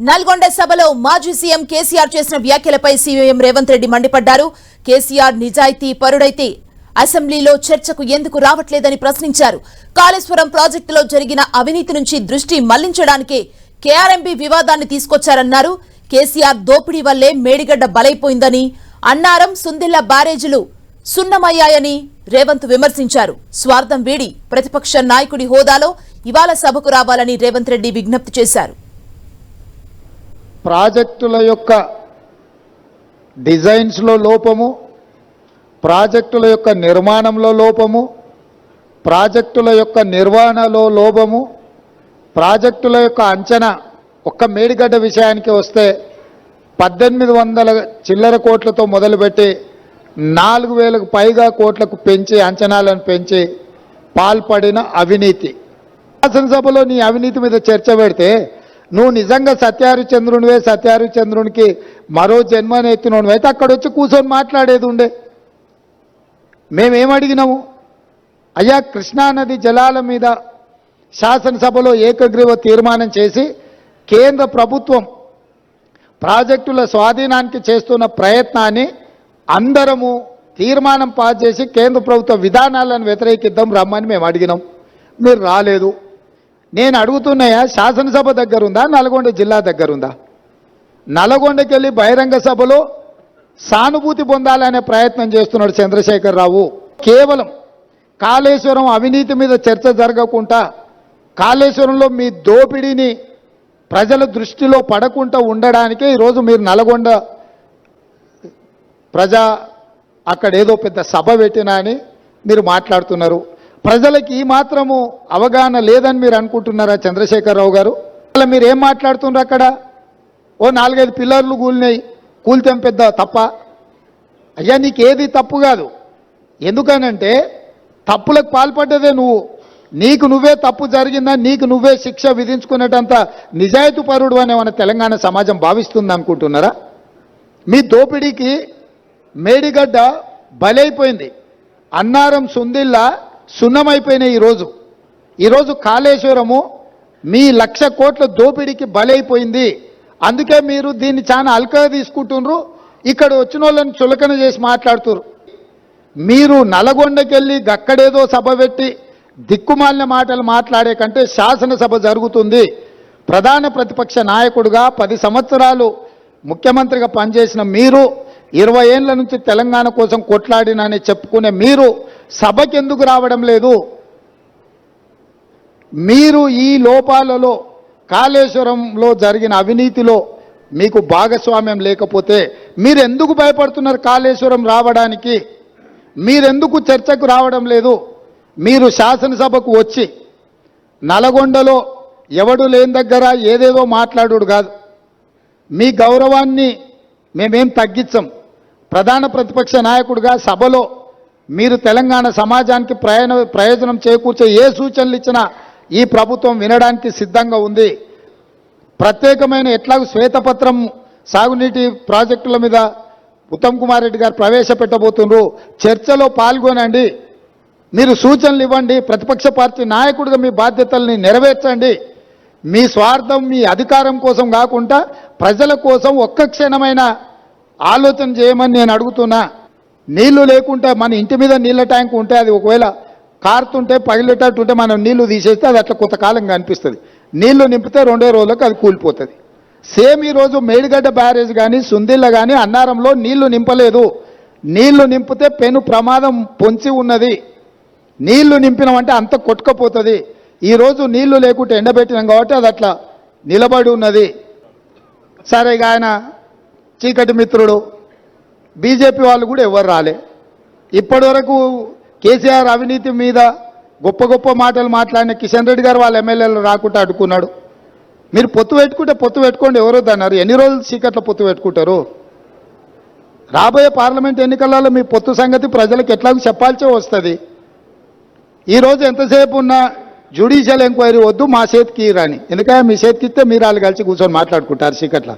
నల్గొండ సభలో మాజీ సీఎం కేసీఆర్ చేసిన వ్యాఖ్యలపై సీఎం రేవంత్ రెడ్డి మండిపడ్డారు. కేసీఆర్ నిజాయితీ పరుడైతే అసెంబ్లీలో చర్చకు ఎందుకు రావట్లేదని ప్రశ్నించారు. కాళేశ్వరం ప్రాజెక్టులో జరిగిన అవినీతి నుంచి దృష్టి మళ్లించడానికే కేఆర్ఎంబీ వివాదాన్ని తీసుకొచ్చారన్నారు. కేసీఆర్ దోపిడీ వల్లే మేడిగడ్డ బలైపోయిందని, అన్నారం సుందిళ్ల బ్యారేజీలు సున్నమయ్యాయని రేవంత్ విమర్శించారు. స్వార్థం వీడి ప్రతిపక్ష నాయకుడి హోదాలో ఇవాళ సభకు రావాలని రేవంత్ రెడ్డి విజ్ఞప్తి చేశారు. ప్రాజెక్టుల యొక్క డిజైన్స్లో లోపము, ప్రాజెక్టుల యొక్క నిర్మాణంలో లోపము, ప్రాజెక్టుల యొక్క నిర్వహణలో లోపము, ప్రాజెక్టుల యొక్క అంచనా ఒక్క మేడిగడ్డ విషయానికి వస్తే 1800 చిల్లర కోట్లతో మొదలుపెట్టి 4000కు పైగా కోట్లకు పెంచి అంచనాలను పెంచి పాల్పడిన అవినీతి. శాసనసభలో నీ అవినీతి మీద చర్చ పెడితే నువ్వు నిజంగా సత్యహరిచంద్రునివే, సత్యహరిచంద్రునికి మరో జన్మనెత్తినోనివి అయితే అక్కడ వచ్చి కూర్చొని మాట్లాడేది ఉండే. మేమేమడిగినాము? అయ్యా, కృష్ణానది జలాల మీద శాసనసభలో ఏకగ్రీవ తీర్మానం చేసి కేంద్ర ప్రభుత్వం ప్రాజెక్టుల స్వాధీనానికి చేస్తున్న ప్రయత్నాన్ని అందరము తీర్మానం పాస్ చేసి కేంద్ర ప్రభుత్వ విధానాలను వ్యతిరేకిద్దాం రమ్మని మేము అడిగినాం. మీరు రాలేదు. నేను అడుగుతున్నాయా, శాసనసభ దగ్గరుందా, నల్గొండ జిల్లా దగ్గరుందా? నల్గొండకి వెళ్ళి బహిరంగ సభలో సానుభూతి పొందాలనే ప్రయత్నం చేస్తున్నాడు చంద్రశేఖరరావు. కేవలం కాళేశ్వరం అవినీతి మీద చర్చ జరగకుండా, కాళేశ్వరంలో మీ దోపిడీని ప్రజల దృష్టిలో పడకుండా ఉండడానికే ఈరోజు మీరు నల్గొండ ప్రజా అక్కడ ఏదో పెద్ద సభ పెట్టినా అని మీరు మాట్లాడుతున్నారు. ప్రజలకి ఈ మాత్రము అవగాహన లేదని మీరు అనుకుంటున్నారా చంద్రశేఖరరావు గారు? అలా మీరు ఏం మాట్లాడుతున్నారు? అక్కడ ఓ 4-5 పిల్లర్లు కూలినాయి, కూల్తాం పెద్ద తప్ప? అయ్యా, నీకేది తప్పు కాదు. ఎందుకనంటే తప్పులకు పాల్పడ్డదే నువ్వు. నీకు నువ్వే తప్పు జరిగిందా, నీకు నువ్వే శిక్ష విధించుకునేటంత నిజాయితీ పరుడు అని మన తెలంగాణ సమాజం భావిస్తుంది అనుకుంటున్నారా? మీ దోపిడీకి మేడిగడ్డ బలైపోయింది, అన్నారం సుందిళ్ళ సున్నమైపోయినాయి. ఈరోజు కాళేశ్వరము మీ 1,00,000 కోట్ల దోపిడీకి బలైపోయింది. అందుకే మీరు దీన్ని చాలా అల్కగా తీసుకుంటున్నారు. ఇక్కడ వచ్చిన వాళ్ళని చులకన చేసి మాట్లాడుతున్నారు. మీరు నల్గొండకెళ్ళి గక్కడేదో సభ పెట్టి దిక్కుమాలిన మాటలు మాట్లాడే కంటే శాసనసభ జరుగుతుంది. ప్రధాన ప్రతిపక్ష నాయకుడిగా 10 సంవత్సరాలు ముఖ్యమంత్రిగా పనిచేసిన మీరు, 20 ఏళ్ల నుంచి తెలంగాణ కోసం కొట్లాడినని చెప్పుకునే మీరు సభకి ఎందుకు రావడం లేదు? మీరు ఈ లోపాలలో, కాళేశ్వరంలో జరిగిన అవినీతిలో మీకు భాగస్వామ్యం లేకపోతే మీరు ఎందుకు భయపడుతున్నారు కాళేశ్వరం రావడానికి? మీరెందుకు చర్చకు రావడం లేదు? మీరు శాసనసభకు వచ్చి నల్గొండలో ఎవడు లేని దగ్గర ఏదేదో మాట్లాడు కాదు. మీ గౌరవాన్ని మేమేం తగ్గించం. ప్రధాన ప్రతిపక్ష నాయకుడిగా సభలో మీరు తెలంగాణ సమాజానికి ప్రయోజనం చేకూర్చే ఏ సూచనలు ఇచ్చినా ఈ ప్రభుత్వం వినడానికి సిద్ధంగా ఉంది. ప్రత్యేకమైన ఎట్లాగూ శ్వేతపత్రం సాగునీటి ప్రాజెక్టుల మీద ఉత్తమ్ కుమార్ రెడ్డి గారు ప్రవేశపెట్టబోతున్నారు. చర్చలో పాల్గొనండి, మీరు సూచనలు ఇవ్వండి. ప్రతిపక్ష పార్టీ నాయకుడిగా మీ బాధ్యతల్ని నెరవేర్చండి. మీ స్వార్థం, మీ అధికారం కోసం కాకుండా ప్రజల కోసం ఒక్క క్షణమైన ఆలోచన చేయమని నేను అడుగుతున్నా. నీళ్లు లేకుంటే మన ఇంటి మీద నీళ్ళ ట్యాంక్ ఉంటే అది ఒకవేళ కారుతుంటే పగిలేటట్టుంటే మనం నీళ్లు తీసేస్తే అది అట్లా కొంతకాలం కనిపిస్తుంది. నీళ్లు నింపితే 2 రోజులకు అది కూలిపోతుంది. సేమ్ ఈరోజు మేడిగడ్డ బ్యారేజ్ కానీ, సుందిళ్ళ కానీ, అన్నారంలో నీళ్లు నింపలేదు. నీళ్లు నింపితే పెను ప్రమాదం పొంచి ఉన్నది. నీళ్లు నింపినామంటే అంత కొట్టుకపోతుంది. ఈరోజు నీళ్లు లేకుంటే ఎండబెట్టినాం కాబట్టి అది అట్లా నిలబడి ఉన్నది. సరే, ఆయన చీకటి మిత్రుడు, బీజేపీ వాళ్ళు కూడా ఎవరు రాలే. ఇప్పటి వరకు కేసీఆర్ అవినీతి మీద గొప్ప గొప్ప మాటలు మాట్లాడిన కిషన్ రెడ్డి గారు వాళ్ళ ఎమ్మెల్యేలు రాకుండా అడ్డుకున్నాడు. మీరు పొత్తు పెట్టుకుంటే పొత్తు పెట్టుకోండి, ఎవరో అన్నారు. ఎన్ని రోజులు చీకట్లో పొత్తు పెట్టుకుంటారు? రాబోయే పార్లమెంట్ ఎన్నికలలో మీ పొత్తు సంగతి ప్రజలకు ఎట్లాగో చెప్పాల్సే వస్తుంది. ఈరోజు ఎంతసేపు ఉన్నా జ్యుడిషియల్ ఎంక్వైరీ వద్దు, మా చేతికి రాని. ఎందుకంటే మీ చేతికి ఇస్తే మీరు వాళ్ళు కలిసి కూర్చొని మాట్లాడుకుంటారు చీకట్ల.